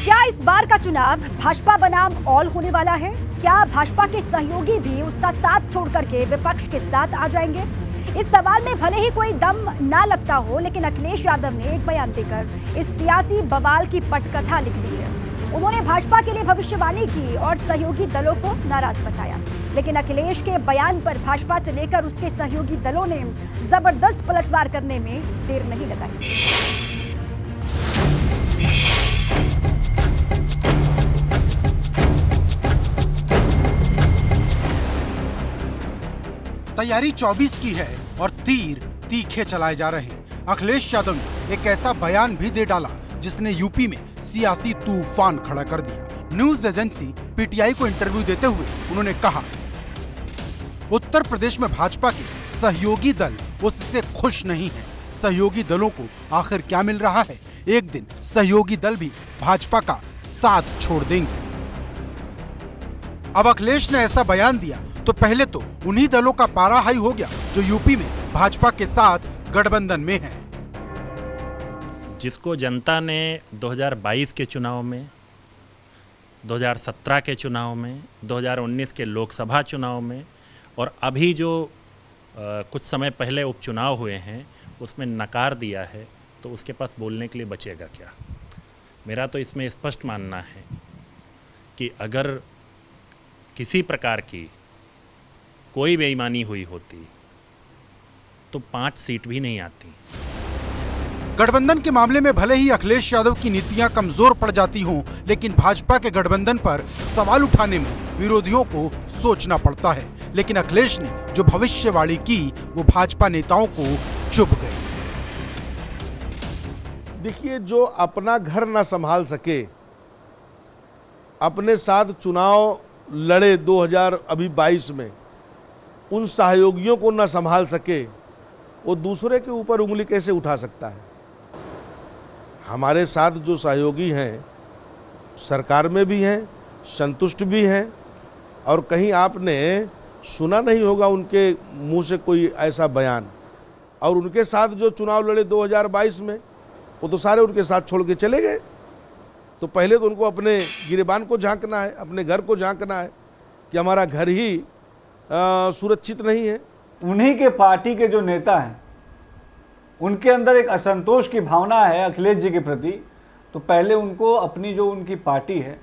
क्या इस बार का चुनाव भाजपा बनाम ऑल होने वाला है? क्या भाजपा के सहयोगी भी उसका साथ छोड़ करके विपक्ष के साथ आ जाएंगे? इस सवाल में भले ही कोई दम ना लगता हो, लेकिन अखिलेश यादव ने एक बयान देकर इस सियासी बवाल की पटकथा लिख दी है। उन्होंने भाजपा के लिए भविष्यवाणी की और सहयोगी दलों को नाराज बताया, लेकिन अखिलेश के बयान पर भाजपा से लेकर उसके सहयोगी दलों ने जबरदस्त पलटवार करने में देर नहीं लगाई। तैयारी 24 की है और तीर तीखे चलाए जा रहे हैं। अखिलेश यादव ने एक ऐसा बयान भी दे डाला जिसने यूपी में सियासी तूफान खड़ा कर दिया। न्यूज एजेंसी पीटीआई को इंटरव्यू देते हुए उन्होंने कहा, उत्तर प्रदेश में भाजपा के सहयोगी दल उससे खुश नहीं है। सहयोगी दलों को आखिर क्या मिल रहा है? एक दिन सहयोगी दल भी भाजपा का साथ छोड़ देंगे। अब अखिलेश ने ऐसा बयान दिया तो पहले तो उन्हीं दलों का पारा हाई हो गया जो यूपी में भाजपा के साथ गठबंधन में हैं। जिसको जनता ने 2022 के चुनाव में, 2017 के चुनाव में, 2019 के लोकसभा चुनाव में और अभी जो कुछ समय पहले उपचुनाव हुए हैं उसमें नकार दिया है, तो उसके पास बोलने के लिए बचेगा क्या? मेरा तो इसमें स्पष्ट मानना है कि अगर किसी प्रकार की कोई बेईमानी हुई होती तो 5 सीट भी नहीं आती। गठबंधन के मामले में भले ही अखिलेश यादव की नीतियां कमजोर पड़ जाती हों, लेकिन भाजपा के गठबंधन पर सवाल उठाने में विरोधियों को सोचना पड़ता है। लेकिन अखिलेश ने जो भविष्यवाणी की वो भाजपा नेताओं को चुभ गई। देखिए, जो अपना घर ना संभाल सके, अपने साथ चुनाव लड़े 2022 में, उन सहयोगियों को न संभाल सके, वो दूसरे के ऊपर उंगली कैसे उठा सकता है? हमारे साथ जो सहयोगी हैं सरकार में भी हैं, संतुष्ट भी हैं, और कहीं आपने सुना नहीं होगा उनके मुंह से कोई ऐसा बयान। और उनके साथ जो चुनाव लड़े 2022 में, वो तो सारे उनके साथ छोड़ के चले गए। तो पहले तो उनको अपने गिरेबान को झांकना है, अपने घर को झांकना है कि हमारा घर ही सुरक्षित नहीं है। उन्हीं के पार्टी के जो नेता हैं उनके अंदर एक असंतोष की भावना है अखिलेश जी के प्रति, तो पहले उनको अपनी जो उनकी पार्टी है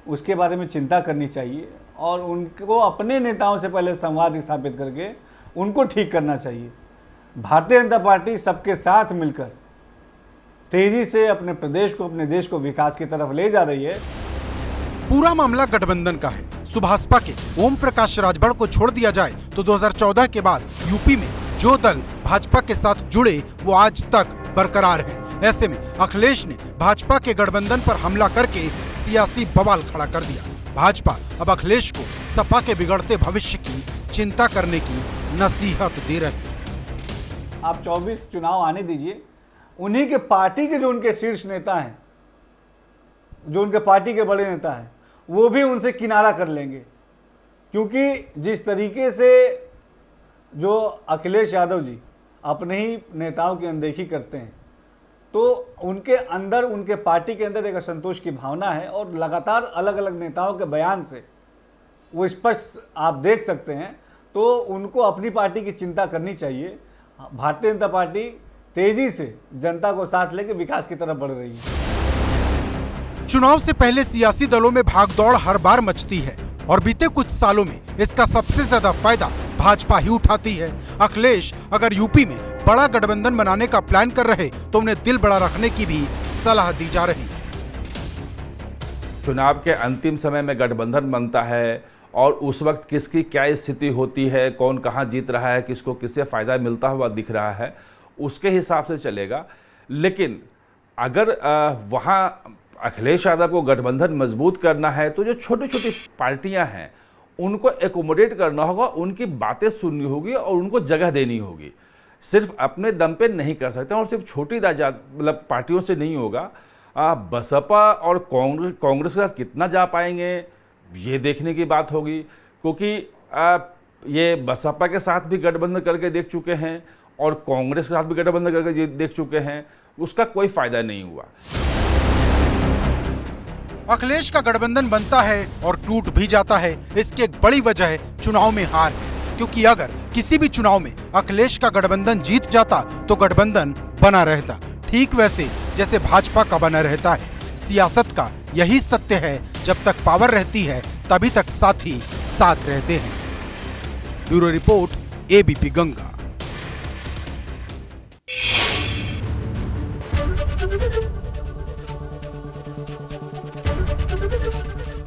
उसके बारे में चिंता करनी चाहिए और उनको अपने नेताओं से पहले संवाद स्थापित करके उनको ठीक करना चाहिए। भारतीय जनता पार्टी सबके साथ मिलकर तेजी से अपने प्रदेश को, अपने देश को विकास की तरफ ले जा रही है। पूरा मामला गठबंधन का है। सुभाषपा के ओम प्रकाश राजभर को छोड़ दिया जाए तो 2014 के बाद यूपी में जो दल भाजपा के साथ जुड़े वो आज तक बरकरार हैं। ऐसे में अखिलेश ने भाजपा के गठबंधन पर हमला करके सियासी बवाल खड़ा कर दिया। भाजपा अब अखिलेश को सपा के बिगड़ते भविष्य की चिंता करने की नसीहत दे रही है। आप 24 चुनाव आने दीजिए, उन्हीं के पार्टी के जो उनके शीर्ष नेता हैं, जो उनके पार्टी के बड़े नेता हैं, वो भी उनसे किनारा कर लेंगे। क्योंकि जिस तरीके से जो अखिलेश यादव जी अपने ही नेताओं की अनदेखी करते हैं, तो उनके अंदर, उनके पार्टी के अंदर एक असंतोष की भावना है और लगातार अलग अलग नेताओं के बयान से वो स्पष्ट आप देख सकते हैं। तो उनको अपनी पार्टी की चिंता करनी चाहिए। भारतीय जनता पार्टी तेजी से जनता को साथ लेकर विकास की तरफ बढ़ रही है। चुनाव से पहले सियासी दलों में भागदौड़ हर बार मचती है और बीते कुछ सालों में इसका सबसे ज्यादा फायदा भाजपा ही उठाती है। अखिलेश अगर यूपी में बड़ा गठबंधन बनाने का प्लान कर रहे तो उन्हें दिल बड़ा रखने की भी सलाह दी जा रही। चुनाव के अंतिम समय में गठबंधन बनता है और उस वक्त किसकी क्या स्थिति होती है, कौन कहाँ जीत रहा है, किसको किससे फायदा मिलता हुआ दिख रहा है, उसके हिसाब से चलेगा। लेकिन अगर वहाँ अखिलेश यादव को गठबंधन मजबूत करना है तो जो छोटी छोटी पार्टियां हैं उनको एकोमोडेट करना होगा, उनकी बातें सुननी होगी और उनको जगह देनी होगी। सिर्फ अपने दम पे नहीं कर सकते और सिर्फ छोटी मतलब पार्टियों से नहीं होगा। बसपा और कांग्रेस के साथ कितना जा पाएंगे ये देखने की बात होगी, क्योंकि ये बसपा के साथ भी गठबंधन करके देख चुके हैं और कांग्रेस के साथ भी गठबंधन करके देख चुके हैं, उसका कोई फायदा नहीं हुआ। अखिलेश का गठबंधन बनता है और टूट भी जाता है। इसकी एक बड़ी वजह है चुनाव में हार है, क्योंकि अगर किसी भी चुनाव में अखिलेश का गठबंधन जीत जाता तो गठबंधन बना रहता, ठीक वैसे जैसे भाजपा का बना रहता है। सियासत का यही सत्य है, जब तक पावर रहती है तभी तक साथी साथ रहते हैं। Bureau report, ABP Ganga.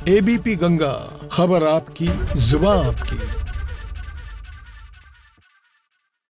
ABP Ganga, खबर आपकी, जुबान आपकी।